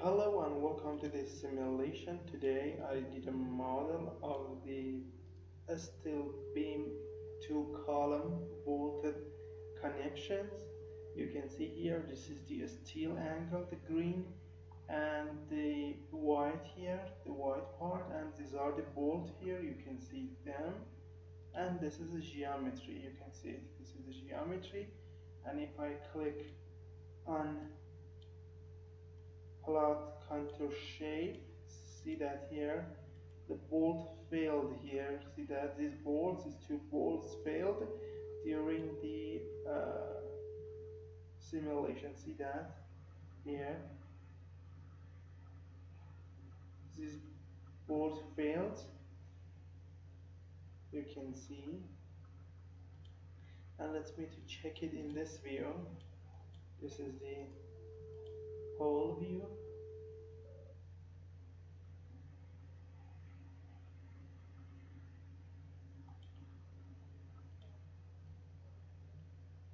Hello and welcome to this simulation. Today I did a model of the steel beam two column bolted connections. You can see here this is the steel angle, the green, and the white here, the white part, and these are the bolts here. You can see them, and this is the geometry. You can see it. This is the geometry, and if I click on plot contour shape, see that here the bolt failed here. See that these two bolts failed during the simulation. See that here these bolts failed, you can see. And let me to check it in this view. This is the whole view.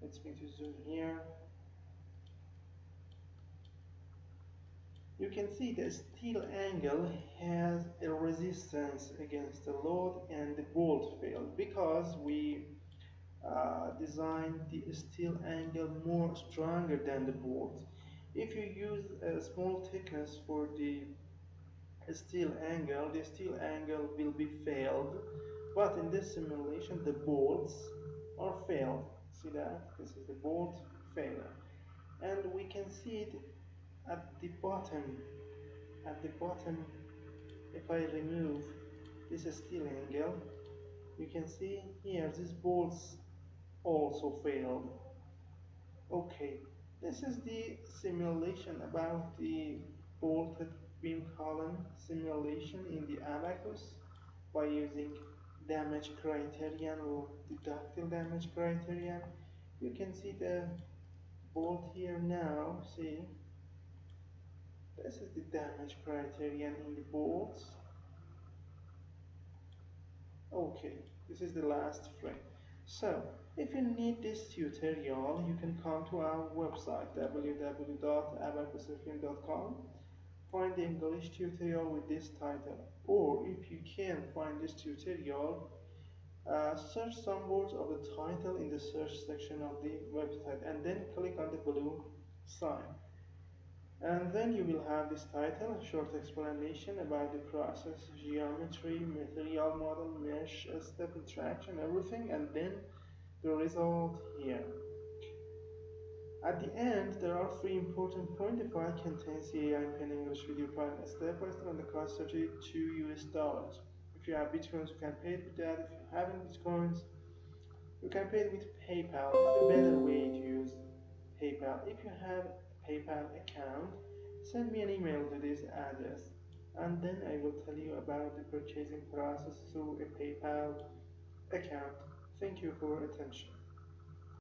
Let me to zoom here. You can see the steel angle has a resistance against the load and the bolt failed because we designed the steel angle more stronger than the bolt. If you use a small thickness for the the steel angle will be failed, but in this simulation the bolts are failed. See that? This is the bolt failure. And we can see it at the bottom. At the bottom, if I remove this steel angle, you can see here these bolts also failed. Okay, this is the simulation about the bolted beam column simulation in the Abaqus by using damage criterion or deductive damage criterion. You can see the bolt here now. See, this is the damage criterion in the bolts. Okay, this is the last frame. So, if you need this tutorial, you can come to our website www.abaqusfm.com, find the English tutorial with this title, or if you can't find this tutorial, search some words of the title in the search section of the website and then click on the blue sign. And then you will have this title, a short explanation about the process, geometry, material model, mesh, step interaction, everything, and then the result here. At the end, there are three important points. The file contains the AI pen English video file step by step, and the cost of it $2. If you have bitcoins, you can pay it with that. If you haven't bitcoins, you can pay it with PayPal. It's the better way to use PayPal. If you have a PayPal account, send me an email to this address, and then I will tell you about the purchasing process through a PayPal account. Thank you for your attention.